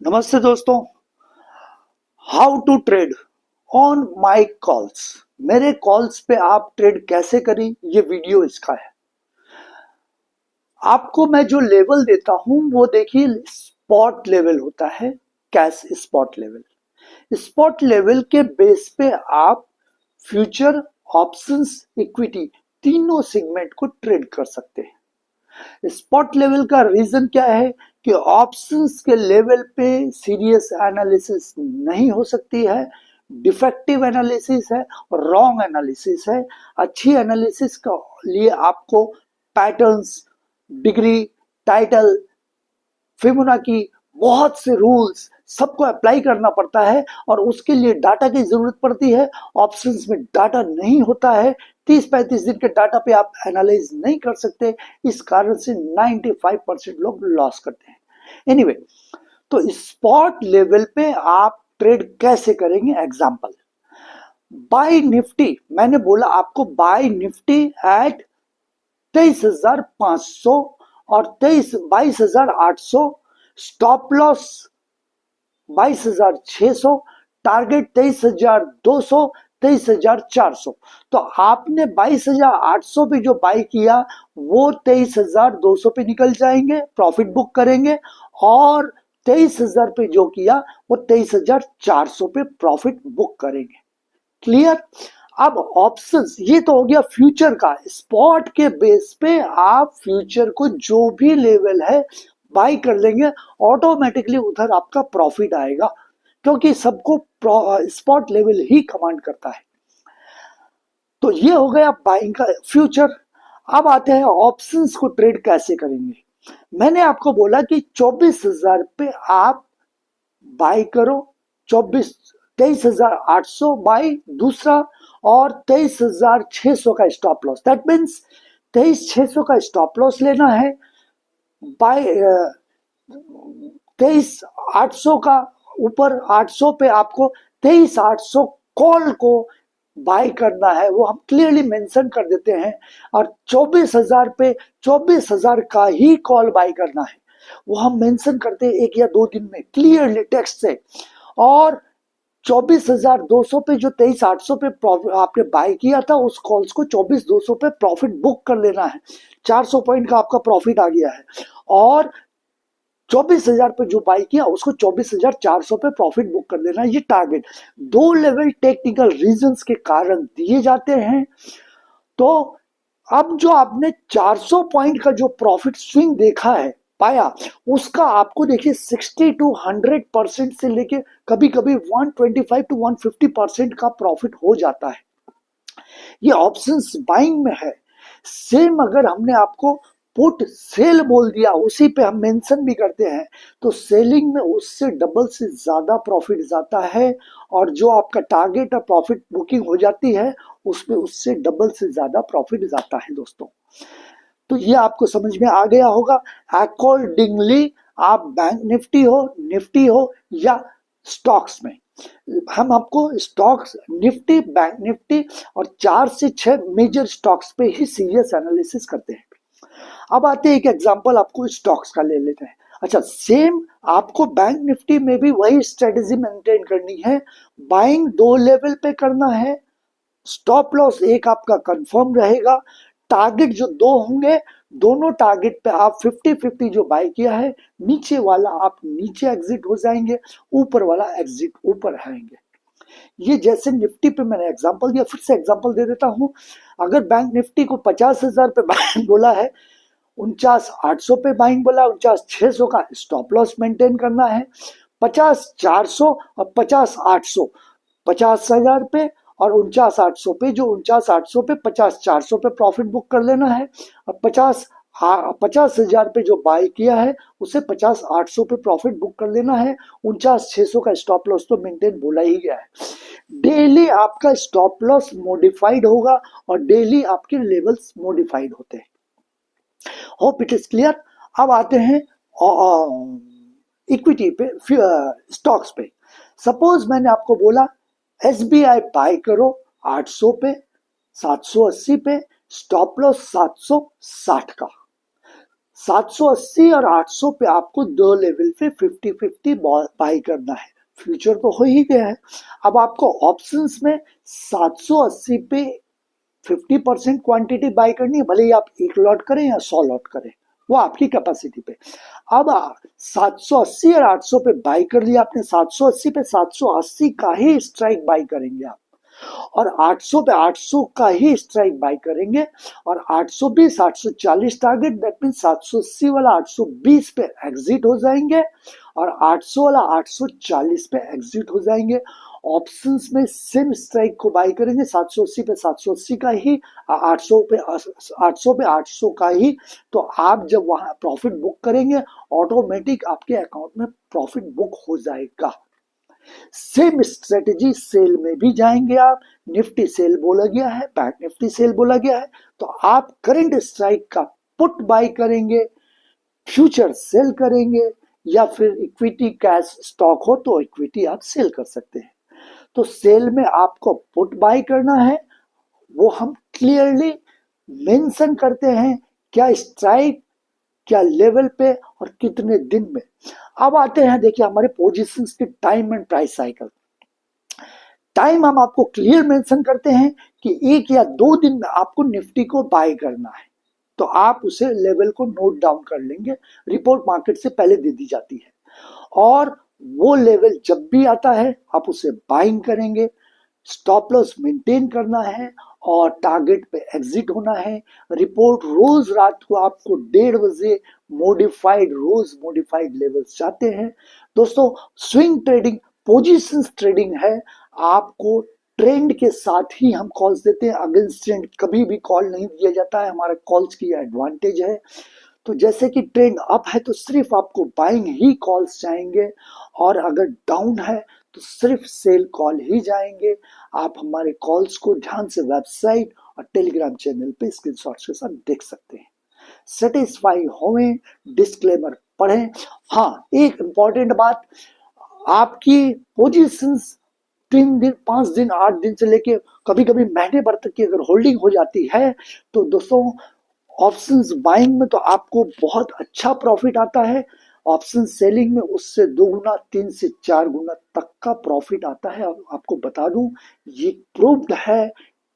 नमस्ते दोस्तों। How to trade on my calls. मेरे कॉल्स पे आप ट्रेड कैसे करें, ये वीडियो इसका है। आपको मैं जो लेवल देता हूं वो देखिए, स्पॉट लेवल होता है, cash spot level. Spot level के बेस पे आप फ्यूचर, ऑप्शंस, इक्विटी तीनों सेगमेंट को ट्रेड कर सकते हैं। स्पॉट लेवल का रीजन क्या है कि ऑप्शंस के लेवल पे सीरियस एनालिसिस नहीं हो सकती है, डिफेक्टिव एनालिसिस है, रॉन्ग एनालिसिस है। अच्छी एनालिसिस के लिए आपको पैटर्न्स, डिग्री, टाइटल, फिबोनाची, बहुत से रूल्स सबको अप्लाई करना पड़ता है और उसके लिए डाटा की जरूरत पड़ती है। ऑप्शंस में डाटा नहीं होता है, 30-35 दिन के डाटा पे आप एनालाइज नहीं कर सकते। इस कारण से 95% लोग लॉस करते हैं। एनीवे, तो स्पॉट लेवल पे आप ट्रेड कैसे करेंगे? एग्जांपल, बाय निफ्टी, मैंने बोला आपको बाय निफ्टी एट 23,500 और 22,800, स्टॉप लॉस 22,600, टारगेट 23,200, 23,400। तो आपने 22,800 पे जो बाई किया वो 23,200 पे निकल जाएंगे, प्रॉफिट बुक करेंगे, और 23,000 पे जो किया वो 23,400 पे प्रॉफिट बुक करेंगे। क्लियर? अब ऑप्शंस, ये तो हो गया फ्यूचर का। स्पॉट के बेस पे आप फ्यूचर को जो भी लेवल है बाई कर लेंगे, ऑटोमेटिकली उधर आपका प्रॉफिट आएगा, क्योंकि सबको स्पॉट लेवल ही कमांड करता है। तो ये हो गया बाइंग का फ्यूचर। अब आते हैं ऑप्शंस को ट्रेड कैसे करेंगे। मैंने आपको बोला कि 24,000 पे आप बाई करो, 23,800 बाई दूसरा, और 23,600 का स्टॉप लॉस। दैट मीन्स 23,600 का स्टॉप लॉस लेना है, बाय 23,800 का ऊपर 800 पे आपको 23,800 कॉल को बाय करना है, वो हम क्लियरली मेंशन कर देते हैं। और 24,000 पे 24,000 का ही कॉल बाय करना है, वो हम मेंशन करते हैं 1 या 2 दिन में क्लियरली टेक्स्ट से। और 24,200 पे जो 23,800 पे आपने बाय किया था, उस कॉल्स को 24,200 पे प्रॉफिट बुक कर लेना है। 400 पॉइंट का आपका प्रॉफिट आ गया है। और 24,000 पे जो बाई किया उसको 24,400 पे प्रॉफिट बुक कर देना है। ये टारगेट 2 लेवल टेक्निकल रीजंस के कारण दिए जाते हैं। तो अब जो आपने 400 पॉइंट का जो प्रॉफिट स्विंग देखा है, पाया, उसका आपको देखिए 60 to 100% से लेके कभी कभी 125 to 150% का प्रॉफिट हो जाता है। ये ऑप्शंस बाइंग में है। सेम अगर हमने आपको पुट सेल बोल दिया, उसी पे हम मेंशन भी करते हैं, तो सेलिंग में उससे डबल से ज्यादा प्रॉफिट जाता है। और जो आपका टारगेट और प्रॉफिट बुकिंग हो जाती है, उसमें उससे डबल से ज्यादा प्रॉफिट जाता है दोस्तों। तो ये आपको समझ में आ गया होगा। अकॉर्डिंगली आप बैंक निफ्टी हो या स्टॉक्स में, हम आपको स्टॉक्स, निफ्टी, बैंक निफ्टी और 4 से 6 मेजर स्टॉक्स पे ही सीरियस एनालिसिस करते हैं। अब आते हैं, एक एग्जांपल आपको स्टॉक्स का ले लेते हैं। अच्छा, सेम आपको बैंक निफ्टी में भी वही स्ट्रेटेजी मेंटेन करनी है। बाइंग 2 लेवल पे करना है, स्टॉप लॉस एक आपका कंफर्म रहेगा, टारगेट जो 2 होंगे, दोनों टारगेट पे आप 50-50 जो बाय किया है, नीचे वाला आप नीचे एग्जिट हो जाएंगे, ऊपर वाला एग्जिट ऊपर आएंगे। ये जैसे निफ्टी पे मैंने एग्जांपल दिया, फिर से एग्जांपल दे देता हूं। अगर बैंक निफ्टी को 50,000 पे बाइंग बोला है, 49,800 पे बाइंग बोला, 49,600 का स्टॉप लॉस मेंटेन करना है, 50,400 और 50,800, 50,000 पे और 49,800 पे, जो 49,800 पे 50,400 पे प्रॉफिट बुक कर लेना है। और 50,000 पे जो बाय किया है, उसे 50,800 पे प्रॉफिट बुक कर लेना है। 49,600 का स्टॉप लॉस तो मेंटेन बोला ही गया है। डेली आपका स्टॉप लॉस मॉडिफाइड होगा और डेली आपके लेवल्स मॉडिफाइड होते हैं। Hope it is clear. अब आते हैं इक्विटी पे, स्टॉक्स पे। सपोज मैंने आपको बोला एसबीआई बाय करो 800 पे, 780 पे, स्टॉप लॉस 760 का। 780 और 800 पे आपको दो लेवल पे 50-50 बाई करना है। फ्यूचर तो हो ही गया है। अब आपको ऑप्शंस में 780 पे 50% क्वांटिटी बाई करनी है, भले ही आप 1 लॉट करें या 100 लॉट करें, वो आपकी कैपेसिटी पे। अब 780 और 800 पे बाई कर लिया आपने, 780 पे 780 का ही स्ट्राइक बाई करेंगे आप, और 800 पे 800 का ही स्ट्राइक बाय करेंगे, और 820 840 टारगेट, दैट मीन 780 वाला 820 पे एग्जिट हो जाएंगे, और 800 वाला 840 पे एग्जिट हो जाएंगे। ऑप्शंस में सेम स्ट्राइक को बाय करेंगे, 780 पे 780 का ही, 800 पे 800 का ही। तो आप जब वहां प्रॉफिट बुक करेंगे, ऑटोमेटिक आपके अकाउंट में प्रॉफिट बुक हो जाएगा। सेम स्ट्रेटेजी सेल में भी जाएंगे आप। निफ्टी सेल बोला गया है, बैंक निफ्टी सेल बोला गया है, तो आप करंट स्ट्राइक का पुट बाय करेंगे, फ्यूचर सेल करेंगे, या फिर इक्विटी कैश स्टॉक हो तो इक्विटी आप सेल कर सकते हैं। तो सेल में आपको पुट बाय करना है, वो हम क्लियरली मेंशन करते हैं, क्या स्ट्राइक, क्या लेवल पे, और कितने दिन में। अब आते हैं देखिए हमारे पोजीशंस के time and price cycle. Time हम आपको क्लियर मेंशन करते हैं कि 1 या 2 दिन में आपको निफ्टी को बाय करना है, तो आप उसे लेवल को नोट डाउन कर लेंगे, रिपोर्ट मार्केट से पहले दे दी जाती है, और वो लेवल जब भी आता है आप उसे बाइंग करेंगे। स्टॉप लॉस मेंटेन करना है और टारगेट पे एग्जिट होना है। रिपोर्ट रोज रात को आपको 1:30 बजे रोज मॉडिफाइड लेवल्स जाते हैं। दोस्तों, स्विंग ट्रेडिंग पोजीशंस ट्रेडिंग है, आपको ट्रेंड के साथ ही हम कॉल्स देते हैं, अगेंस्ट ट्रेंड कभी भी कॉल नहीं दिया जाता है, हमारा कॉल्स की एडवांटेज है। तो जैसे कि ट्रेंड अप है तो सिर्फ आपको बाइंग ही कॉल्स जाएंगे, और अगर डाउन है तो सिर्फ सेल कॉल ही जाएंगे। आप हमारे कॉल्स को ध्यान से वेबसाइट और टेलीग्राम चैनल पे स्क्रीनशॉट्स के साथ देख सकते हैं। सेटिस्फाई होवें, डिस्क्लेमर पढ़ें। हाँ, एक इंपॉर्टेंट बात, आपकी पोजीशंस 3 दिन 5 दिन 8 दिन से लेके कभी कभी महीने भर तक की अगर होल्डिंग हो जाती है, तो दोस्तों ऑप्शंस बाइंग में तो आपको बहुत अच्छा प्रॉफिट आता है, ऑप्शन सेलिंग में उससे 2 गुना 3 से 4 गुना तक का प्रॉफिट आता है। आपको बता दूं, ये प्रूव्ड है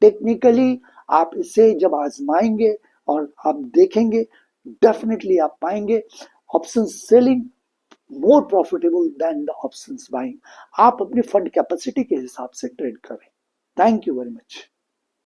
टेक्निकली। आप इसे जब आजमाएंगे और आप देखेंगे, डेफिनेटली आप पाएंगे option selling more profitable than the options buying. आप अपनी फंड कैपेसिटी के हिसाब से ट्रेड करें। Thank you very much.